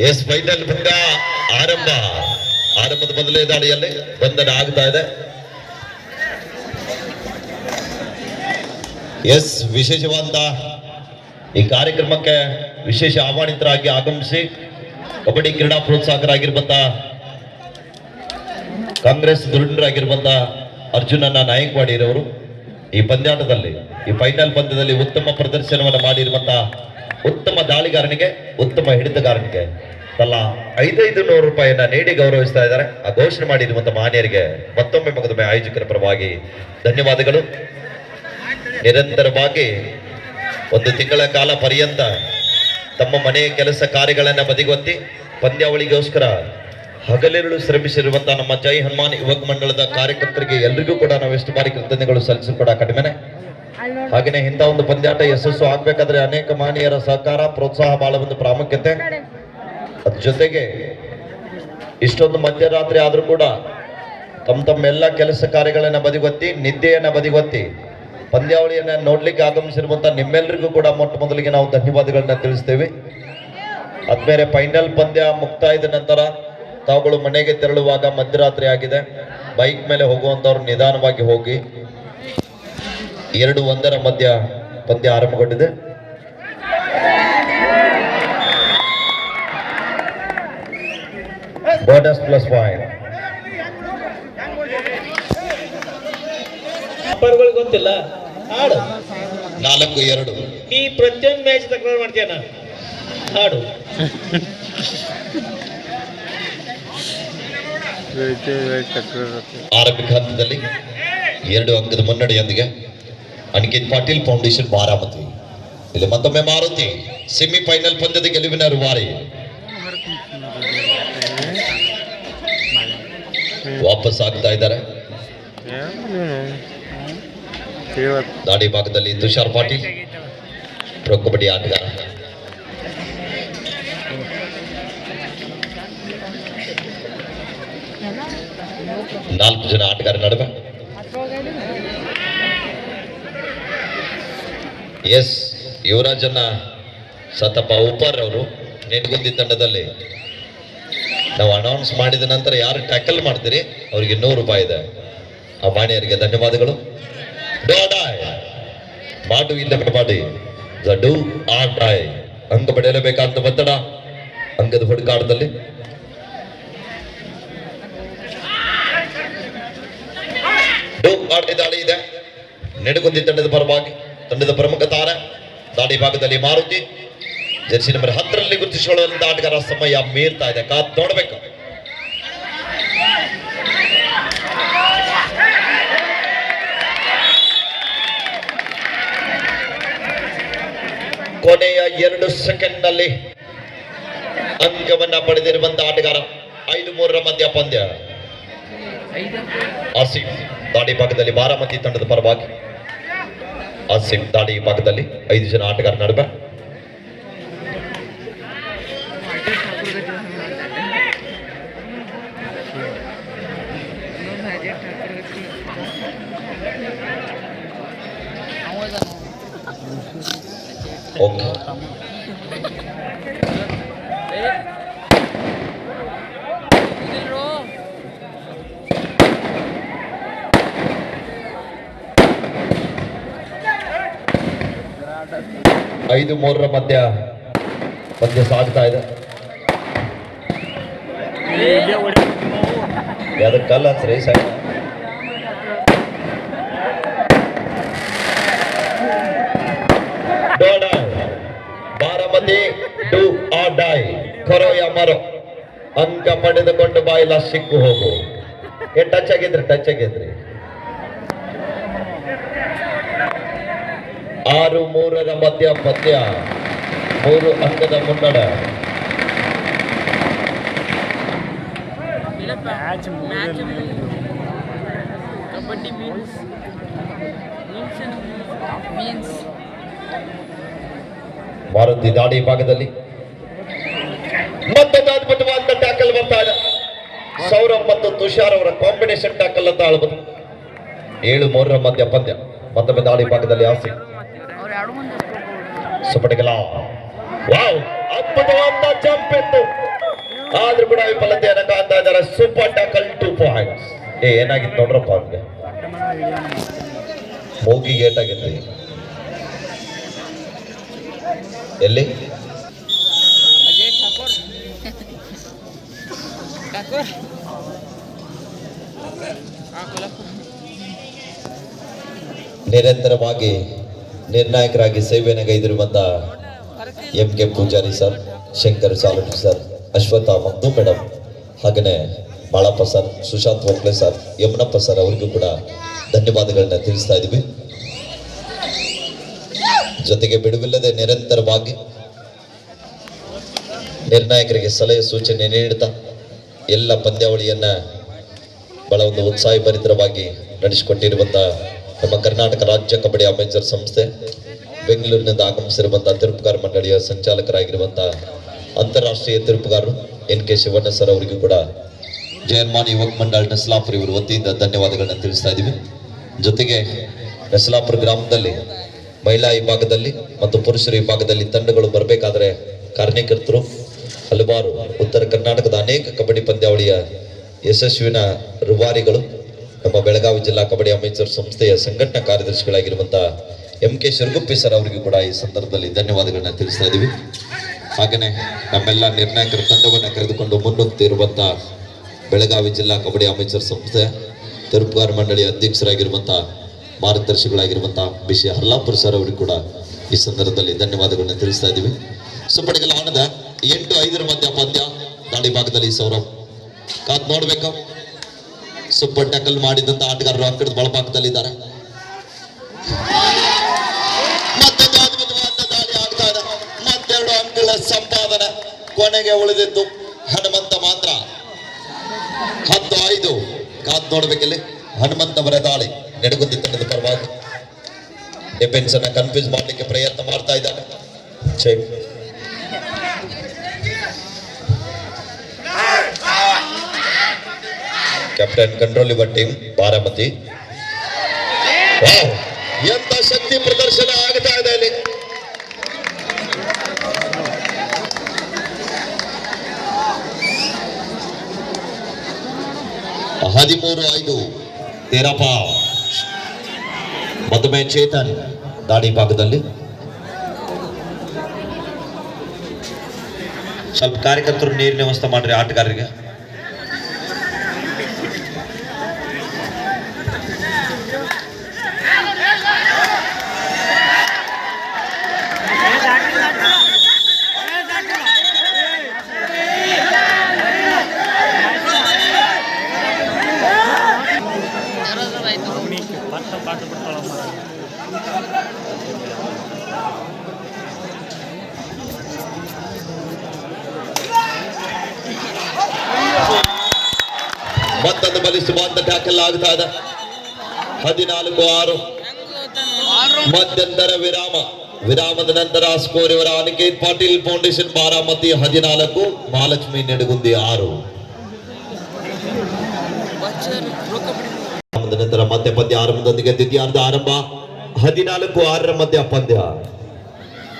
S final ಪಂದ್ಯ ಆರಂಭದ ಮೊದಲೇ ದಾಳಿಯಲ್ಲಿ ಬಂಧನ ಆಗ್ತಾ ಇದೆ. ಎಸ್ ವಿಶೇಷವಾದ ಈ ಕಾರ್ಯಕ್ರಮಕ್ಕೆ ವಿಶೇಷ ಆಹ್ವಾನಿತರಾಗಿ ಆಗಮಿಸಿ ಕಬಡ್ಡಿ ಕ್ರೀಡಾ ಪ್ರೋತ್ಸಾಹಕರಾಗಿರುವಂತ ಕಾಂಗ್ರೆಸ್ ಧುರೀಣರಾಗಿರುವಂತ ಅರ್ಜುನನ್ನ ನಾಯಕ್ವಾಡಿರವರು ಈ ಪಂದ್ಯಾಟದಲ್ಲಿ ಈ ಫೈನಲ್ ಪಂದ್ಯದಲ್ಲಿ ಉತ್ತಮ ಪ್ರದರ್ಶನವನ್ನು ಮಾಡಿರುವಂತಹ ಉತ್ತಮ ದಾಳಿಗಾರನಿಗೆ ಉತ್ತಮ ಹಿಡಿತಗಾರನಿಗೆ ತಲಾ 500 ರೂಪಾಯಿಯನ್ನ ನೀಡಿ ಗೌರವಿಸ್ತಾ ಇದ್ದಾರೆ. ಆ ಘೋಷಣೆ ಮಾಡಿರುವಂತಹ ಮಾನ್ಯರಿಗೆ ಮತ್ತೊಮ್ಮೆ ಮಗದೊಮ್ಮೆ ಆಯೋಜಕರ ಪರವಾಗಿ ಧನ್ಯವಾದಗಳು. ನಿರಂತರವಾಗಿ 1 ತಿಂಗಳ ಕಾಲ ಪರ್ಯಂತ ತಮ್ಮ ಮನೆಯ ಕೆಲಸ ಕಾರ್ಯಗಳನ್ನ ಬದಿಗೊತ್ತಿ ಪಂದ್ಯಾವಳಿಗೋಸ್ಕರ ಹಗಲಿರುಳು ಶ್ರಮಿಸಿರುವಂತಹ ನಮ್ಮ ಜೈ ಹನುಮಾನ್ ಯುವಕ ಮಂಡಳದ ಕಾರ್ಯಕರ್ತರಿಗೆ ಎಲ್ರಿಗೂ ಕೂಡ ನಾವು ಎಷ್ಟು ಬಾರಿ ಕೃತಜ್ಞತೆಗಳು ಸಲ್ಲಿಸಲು ಕೂಡ ಕಡಿಮೆನೆ. ಹಾಗೆಯೇ ಇಂಥ ಒಂದು ಪಂದ್ಯಾಟ ಯಶಸ್ಸು ಆಗ್ಬೇಕಾದ್ರೆ ಅನೇಕ ಮಾನೀಯರ ಸಹಕಾರ ಪ್ರೋತ್ಸಾಹ ಬಹಳ ಒಂದು ಪ್ರಾಮುಖ್ಯತೆ. ಅದ್ರ ಜೊತೆಗೆ ಇಷ್ಟೊಂದು ಮಧ್ಯರಾತ್ರಿ ಆದ್ರೂ ಕೂಡ ತಮ್ಮೆಲ್ಲ ಕೆಲಸ ಕಾರ್ಯಗಳನ್ನ ಬದಿಗೊತ್ತಿ ನಿದ್ದೆಯನ್ನ ಬದಿಗೊತ್ತಿ ಪಂದ್ಯಾವಳಿಯನ್ನ ನೋಡ್ಲಿಕ್ಕೆ ಆಗಮಿಸಿರುವಂತಹ ನಿಮ್ಮೆಲ್ಲರಿಗೂ ಕೂಡ ಮೊಟ್ಟ ಮೊದಲಿಗೆ ನಾವು ಧನ್ಯವಾದಗಳನ್ನ ತಿಳಿಸ್ತೇವೆ. ಅದ್ಮೇಲೆ ಫೈನಲ್ ಪಂದ್ಯ ಮುಕ್ತಾಯದ ನಂತರ ತಾವುಗಳು ಮನೆಗೆ ತೆರಳುವಾಗ ಮಧ್ಯರಾತ್ರಿ ಆಗಿದೆ, ಬೈಕ್ ಮೇಲೆ ಹೋಗುವಂತವ್ರು ನಿಧಾನವಾಗಿ ಹೋಗಿ. 2-1 ಮಧ್ಯ ಪಂದ್ಯ ಆರಂಭಗೊಂಡಿದೆ. ಬೋನಸ್ +5 ಗೊತ್ತಿಲ್ಲ ಹಾಡು 4-2 ಈ ಪ್ರತಿಯೊಂದು ಮ್ಯಾಚ್ ತಕರಾರು ಮಾಡ್ತೀಯ ನಾನು ಹಾಡು ಆರಂಭಿಕ ಹಂತದಲ್ಲಿ 2 ಅಂಕದ ಮುನ್ನಡೆಯೊಂದಿಗೆ ಅನಿಕೇತ್ ಪಾಟೀಲ್ ಫೌಂಡೇಶನ್ ಬಾರಾಮತಿ. ಇಲ್ಲಿ ಮತ್ತೊಮ್ಮೆ ಮಾರುತಿ ಸೆಮಿಫೈನಲ್ ಪಂದ್ಯದ ಗೆಲುವಿನ ರೂವಾರಿ. ವಾಪಸ್ ಆಗ್ತಾ ಇದ್ದಾರೆ. ದಾಡಿ ಭಾಗದಲ್ಲಿ ತುಷಾರ್ ಪಾಟೀಲ್ ಪ್ರೊ ಕಬಡ್ಡಿ ಆಟಗಾರ. ನಾಲ್ಕು ಜನ ಆಟಗಾರ ನಡುವೆ ಎಸ್ ಯುವರಾಜನ್ನ ಸತಪ ಉಪರ್ ಅವರು ನೆಟ್ಗುಂದಿ ತಂಡದಲ್ಲಿ ನಾವು ಅನೌನ್ಸ್ ಮಾಡಿದ ನಂತರ ಯಾರು ಟ್ಯಾಕಲ್ ಮಾಡ್ತೀರಿ ಅವರಿಗೆ 100 ರೂಪಾಯಿ ಇದೆ. ಆ ಮಾನ್ಯರಿಗೆ ಧನ್ಯವಾದಗಳು. ಮಾಡು ಇಲ್ಲ ಬಿಡಬಾಡಿ ಡೂ ಆರ್ ಡೈ ಅಂಕ ಪಡೆಯಲೇಬೇಕಾದ ಒತ್ತಡ ಅಂಕದ ಹುಡುಕಾಟದಲ್ಲಿ ದಾಳಿ ಇದೆ. ನೆಡುಗುಂದಿ ತಂಡದ ಪರವಾಗಿ ತಂಡದ ಪ್ರಮುಖ ತಾರ ದಾಳಿ ಭಾಗದಲ್ಲಿ ಮಾರುತಿ ಜರ್ಸಿ ನಂಬರ್ 10ರಲ್ಲಿ ಗುರುತಿಸಿಕೊಳ್ಳುವಂತ ಆಟಗಾರ ಸಮಯ ಮೀರ್ತಾ ಇದೆ. ಕಾದ್ ನೋಡಬೇಕು. ಕೊನೆಯ 2 ಸೆಕೆಂಡ್ನಲ್ಲಿ ಅಂಕವನ್ನ ಪಡೆದಿರುವಂತಹ ಆಟಗಾರ 5-3 ಮಧ್ಯ ಪಂದ್ಯ. ಆಸಿಫ್ ದಾಡಿ ಭಾಗದಲ್ಲಿ ಬಾರಾಮತಿ ತಂಡದ ಪರವಾಗಿ ಆಸಿಫ್ ದಾಡಿ ಭಾಗದಲ್ಲಿ 5 ಜನ ಆಟಗಾರ ನಡುವೆ. ಓಕೆ ಐದು 3 ಮಧ್ಯ ಪಂದ್ಯ ಸಾಗ್ತಾ ಇದೆ. ಯಾವ್ದು ಕಲ್ಲ ಸರಿ side Baramati do or die ಖರೋ ಯಾ ಮರೋ ಅಂಕ ಪಡೆದುಕೊಂಡು ಬಾಯಿಲ ಸಿಕ್ಕು ಹೋಗು. ಟಚ್ ಆಗಿದ್ರಿ 6-3 ಮಧ್ಯ ಪಂದ್ಯ 3 ಅಂಕದ ಮುನ್ನಡ. ಮಾರುತಿ ದಾಡಿ ಭಾಗದಲ್ಲಿ ಮತ್ತೆ ಅದ್ಭುತವಾದ ಟ್ಯಾಕಲ್ ಬರ್ತಾ ಇದೆ. ಸೌರವ್ ಮತ್ತು ತುಷಾರ್ ಅವರ ಕಾಂಬಿನೇಷನ್ ಟ್ಯಾಕಲ್ ಅಂತ ಹೇಳ್ಬೋದು. 7-3 ಮಧ್ಯ ಪಂದ್ಯ. ಮತ್ತೊಮ್ಮೆ ದಾಳಿ ಭಾಗದಲ್ಲಿ ಆಸಿ ಸುಪಟಿಗಲ ವಾವ್, ಅದ್ಭುತವಾದ ಜಂಪ್ ಇತ್ತು, ಆದ್ರೂ ಕೂಡ ವಿಫಲತೆಯನ್ನು ಕಾಣ್ತಾ ಇದ್ದಾರೆ. Super tackle 2 points. ಏನಾಗಿತ್ತು ನೋಡ್ರಪ್ಪ, ಅವ್ರಿಗೆ ಮೂಗಿಗೆ ಏಟಾಗಿತ್ತು. ಎಲ್ಲಿ अजय ठाकुर ठाकुर कोल्हापुर ನಿರಂತರವಾಗಿ ನಿರ್ಣಾಯಕರಾಗಿ ಸೇವೆಯನ್ನು ಗೈದಿರುವಂತಹ MK Pujari sir, Shankar Salati sir, Ashwath Magdu madam, ಹಾಗೆಯೇ Balappa sir, Sushant Okle sir, Yamanappa sir ಅವರಿಗೂ ಕೂಡ ಧನ್ಯವಾದಗಳನ್ನ ತಿಳಿಸ್ತಾ ಇದ್ದೀವಿ. ಜೊತೆಗೆ ಬಿಡುವಿಲ್ಲದೆ ನಿರಂತರವಾಗಿ ನಿರ್ಣಾಯಕರಿಗೆ ಸಲಹೆ ಸೂಚನೆ ನೀಡುತ್ತಾ ಎಲ್ಲ ಪಂದ್ಯಾವಳಿಯನ್ನ ಬಹಳ ಒಂದು ಉತ್ಸಾಹಭರಿತವಾಗಿ ನಡೆಸಿಕೊಟ್ಟಿರುವಂತಹ ನಮ್ಮ ಕರ್ನಾಟಕ ರಾಜ್ಯ ಕಬಡ್ಡಿ ಅಮೇಜರ್ ಸಂಸ್ಥೆ, ಬೆಂಗಳೂರಿನಿಂದ ಆಗಮಿಸಿರುವಂತಹ ತೀರ್ಪುಗಾರ ಮಂಡಳಿಯ ಸಂಚಾಲಕರಾಗಿರುವಂತಹ ಅಂತಾರಾಷ್ಟ್ರೀಯ ತೀರ್ಪುಗಾರರು NK ಶಿವಣ್ಣ ಸರ್ ಅವರಿಗೂ ಕೂಡ ಜಯನ್ಮಾನ್ ಯುವಕ ಮಂಡಳ ನಸಲಾಪುರ ಇವರ ವತಿಯಿಂದ ಧನ್ಯವಾದಗಳನ್ನ ತಿಳಿಸ್ತಾ ಇದ್ದೀವಿ. ಜೊತೆಗೆ ನಸಲಾಪುರ ಗ್ರಾಮದಲ್ಲಿ ಮಹಿಳಾ ವಿಭಾಗದಲ್ಲಿ ಮತ್ತು ಪುರುಷರ ವಿಭಾಗದಲ್ಲಿ ತಂಡಗಳು ಬರಬೇಕಾದ್ರೆ ಕಾರ್ಯಕರ್ತರು ಹಲವಾರು ಉತ್ತರ ಕರ್ನಾಟಕದ ಅನೇಕ ಕಬಡ್ಡಿ ಪಂದ್ಯಾವಳಿಯ ಯಶಸ್ವಿನ ರೂವಾರಿಗಳು ನಮ್ಮ ಬೆಳಗಾವಿ ಜಿಲ್ಲಾ ಕಬಡ್ಡಿ ಅಮೇಚರ್ ಸಂಸ್ಥೆಯ ಸಂಘಟನಾ ಕಾರ್ಯದರ್ಶಿಗಳಾಗಿರುವಂತಹ MK ಶಿರಗುಪ್ಪಿ ಸರ್ ಅವರಿಗೂ ಕೂಡ ಈ ಸಂದರ್ಭದಲ್ಲಿ ಧನ್ಯವಾದಗಳನ್ನ ತಿಳಿಸ್ತಾ ಇದ್ದೀವಿ. ಹಾಗೆಯೇ ನಮ್ಮೆಲ್ಲ ನಿರ್ಣಾಯಕರ ತಂಡವನ್ನು ಕರೆದುಕೊಂಡು ಮುನ್ನುಗ್ತಿರುವಂತಹ ಬೆಳಗಾವಿ ಜಿಲ್ಲಾ ಕಬಡ್ಡಿ ಅಮೇಚರ್ ಸಂಸ್ಥೆ ತೀರ್ಪುಗಾರ ಮಂಡಳಿಯ ಅಧ್ಯಕ್ಷರಾಗಿರುವಂತಹ ಮಾರ್ಗದರ್ಶಿಗಳಾಗಿರುವಂತಹ BC ಹರ್ಲಾಪುರ ಸರ್ ಅವರಿಗೂ ಕೂಡ ಈ ಸಂದರ್ಭದಲ್ಲಿ ಧನ್ಯವಾದಗಳನ್ನ ತಿಳಿಸ್ತಾ ಇದ್ದೀವಿ. ಸುಪ್ಪಡಿಗಲ ಹಣದ 8-5 ಮಧ್ಯ ಪಂದ್ಯ ದಾಳಿ ಭಾಗದಲ್ಲಿ ಸೌರವ್ ಕಾದ್ ನೋಡ್ಬೇಕು. ಸೂಪರ್ ಟ್ಯಾಕಲ್ ಮಾಡಿದಂತ ಆಟಗಾರರು ಅಂಕಣದ ಬಳಭಾಗದಲ್ಲಿದ್ದಾರೆ. ಮತ್ತೊಂದು ಅದ್ಭುತವಾದ ದಾಳಿ ಆಗ್ತಾ ಇದೆ. ಮತ್ತೆರಡು ಅಂಕಗಳ ಸಂಪಾದನೆ. ಕೊನೆಗೆ ಉಳಿದಿದ್ದು ಹನುಮಂತ ಮಾತ್ರ. 10-5 ಕಾದ್ ನೋಡ್ಬೇಕಿಲ್ಲಿ. ಹನುಮಂತವರ ದಾಳಿ ನೆಡಗುಂದಿ ತಂಡದ ಪರವಾಗಿ ಡಿಫೆನ್ಸ್ ಅನ್ನ ಕನ್ಫ್ಯೂಸ್ ಮಾಡಲಿಕ್ಕೆ ಪ್ರಯತ್ನ ಮಾಡ್ತಾ ಇದ್ದಾರೆ. Captain control your team Baramati. ಎಂತ ಶಕ್ತಿ ಪ್ರದರ್ಶನ ಆಗ್ತಾ ಇದೆ ಅಲ್ಲಿ. ಹದಿಮೂರು 5 ತೇರಪ್ಪ. ಮತ್ತೊಮ್ಮೆ ಚೇತನ್ ದಾಡಿ ಭಾಗದಲ್ಲಿ. ಸ್ವಲ್ಪ ಕಾರ್ಯಕರ್ತರು ನೀರಿನ ವ್ಯವಸ್ಥೆ ಮಾಡ್ರಿ ಆಟಗಾರರಿಗೆ. ಮತ್ತೊಂದು ಬಲಿಸುವಂತ ಟ್ಯಾಕಲ್ ಆಗ್ತಾ ಇದೆ. 14-6 ಮಧ್ಯಂತರ ವಿರಾಮ. ವಿರಾಮದ ನಂತರ ಸ್ಕೋರ್ ಇವರ ಅನಿಕೇತ್ ಪಾಟೀಲ್ ಫೌಂಡೇಶನ್ ಬಾರಾಮತಿ 14, ಮಹಾಲಕ್ಷ್ಮಿ ನೆಡಗುಂದಿ 6. ನಂತರ ಮತ್ತೆ ಪಂದ್ಯ ಆರಂಭದೊಂದಿಗೆ ದ್ವಿತೀಯಾರ್ಧ ಆರಂಭ. 14-6 ಮಧ್ಯ ಪಂದ್ಯ.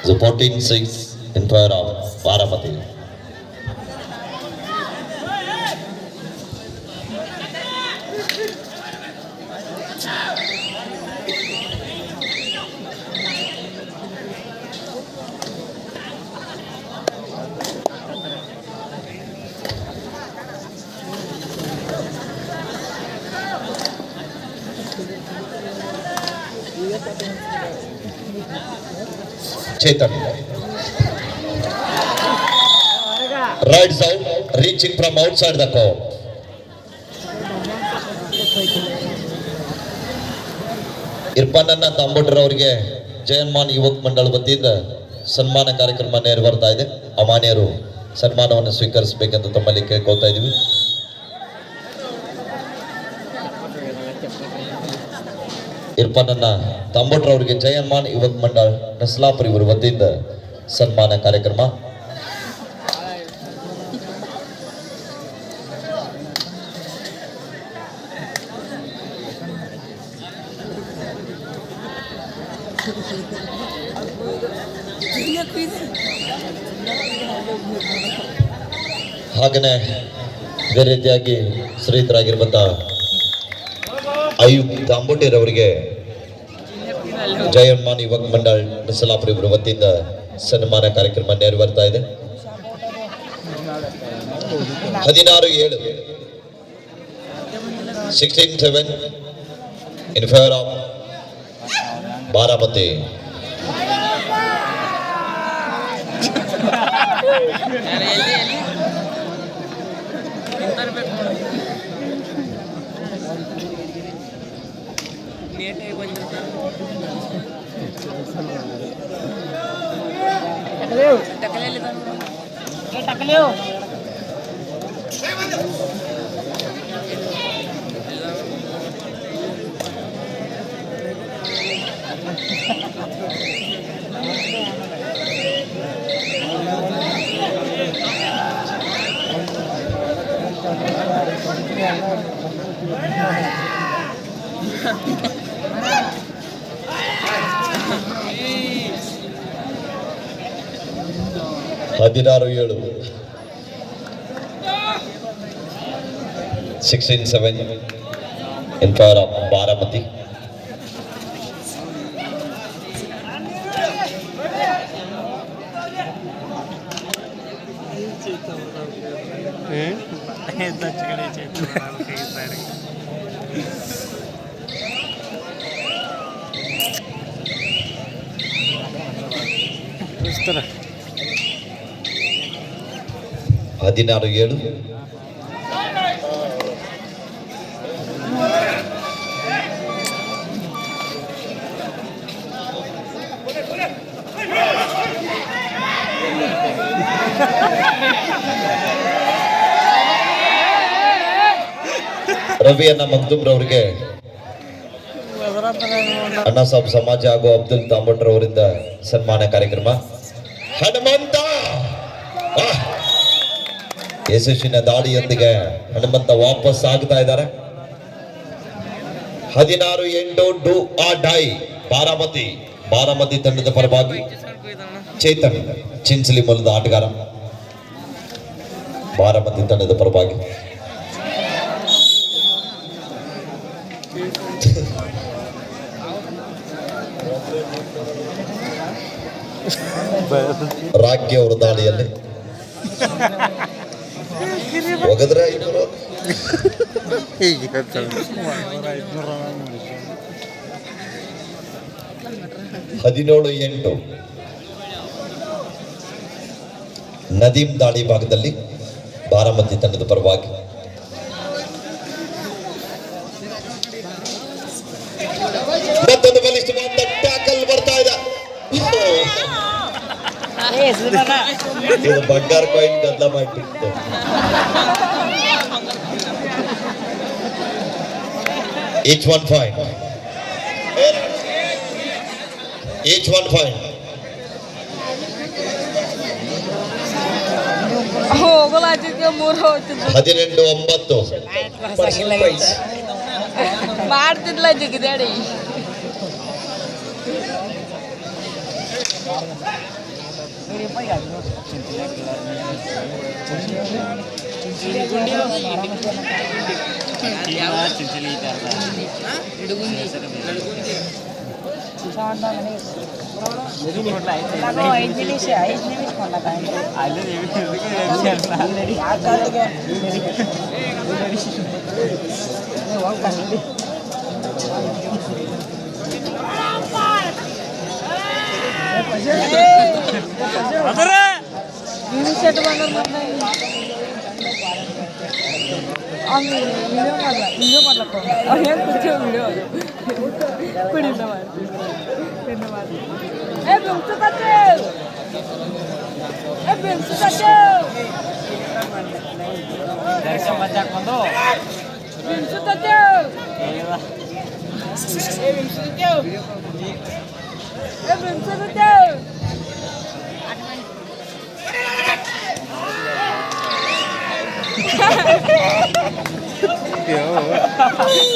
14-6 in favor of Baramati. Chetan rides out, reaching from outside the court. Irfan ತಾಂಬೋಟರ್ ಅವರಿಗೆ ಜಯನ್ಮಾನ್ ಯುವಕ ಮಂಡಳ ವತಿಯಿಂದ ಸನ್ಮಾನ ಕಾರ್ಯಕ್ರಮ ನೆರವೇರ್ತಾ ಇದೆ. ಅಮಾನ್ಯರು ಸನ್ಮಾನವನ್ನು ಸ್ವೀಕರಿಸಬೇಕೆಂದು ತಮ್ಮಲ್ಲಿ ಕೇಳ್ಕೊಳ್ತಾ ಇದ್ದೀವಿ. ಇರ್ಫಾನ್ ತಾಂಬೋಟರ್ ಅವರಿಗೆ ಜಯನ್ಮಾನ್ ಯುವಕ ಮಂಡಳ ನಸಲಾಪುರ ಇವರ ವತಿಯಿಂದ ಸನ್ಮಾನ ಕಾರ್ಯಕ್ರಮ. ಹಾಗೆಯೇ ಇದೇ ರೀತಿಯಾಗಿ ಶ್ರೀತರಾಗಿರುವಂಥ ಅಯ್ಯೂಬ್ ದಾಂಬೋಟಿರವರಿಗೆ ಜೈ ಹನುಮಾನ್ ಯುವಕ ಮಂಡಳ ನಸಲಾಪುರ ಇವರ ವತಿಯಿಂದ ಸನ್ಮಾನ ಕಾರ್ಯಕ್ರಮ ನೆರವೇರ್ತಾ ಇದೆ. 16-7 16-7 in favor of ಬಾರಾಮತಿ. ಹದಿನಾರು 7 16-7 in favor of ಬಾರಾಮತಿ. ಹದಿನಾರು 7 ರವಿಯನ್ನ ಮಗ್ದುಮ್ರವರಿಗೆ ಅಣ್ಣ ಸಾಬ್ ಸಮಾಜ ಹಾಗೂ ಅಬ್ದುಲ್ ತಾಂಬಟ್ರ ಅವರಿಂದ ಸನ್ಮಾನ ಕಾರ್ಯಕ್ರಮ. ಹನುಮಂತ ಯಶಸ್ವಿನ ದಾಳಿಯೊಂದಿಗೆ ಹನುಮಂತ ವಾಪಸ್ ಆಗ್ತಾ ಇದ್ದಾರೆ. 16-8 ಡೂ ಆರ್ ಡೈ ಬಾರಾಮತಿ ತಂಡದ ಪರವಾಗಿ ಚೇತನ್ ಚಿಂಚಲಿ ಮೂಲದ ಆಟಗಾರ ಬಾರಾಮತಿ ತಂಡದ ಪರವಾಗಿ. ರಾಜ್ಯ ಅವರ ದಾಳಿಯಲ್ಲಿ ಒಗದ್ರೆ 17-8 ನದೀಂ ದಾಳಿ ಭಾಗದಲ್ಲಿ ಬಾರಾಮತಿ ತಂಡದ ಪರವಾಗಿ. ಮತ್ತೊಂದು ಬಲಿಷ್ಠವಾದ ಟ್ಯಾಕಲ್ ಬರ್ತಾ ಇದೆ. ಇದು ಬಂಗಾರ ಕಾಯಿನ್ ಗದ್ದಲ ಮಾಡಿಬಿಟ್ಟು each one point ಹೋಗಲಾತಿದ್ದೆ 3 ಹೋಗ್ತಿದ್ದು 18-9 ಮಾಡ್ತಿದ್ಲ ಜಿಗಿದಾಡಿ. ಸೆಟ್ ಬಂದ ವಿಡಿಯೋ ಮಾಡ್ಲಕ್ಕ ಅವ್ರು ಹೆಂಗೆ ಕೂರ್ಚೋ ವಿಡಿಯೋ ಅದು ಕುಡಿತ ಮಾಡ್ತೀವಿ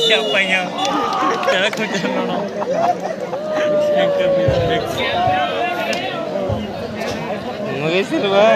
Siapanya? Cara kerja nono. Yang kedua, ಬೇಸಿಲ್ವಾ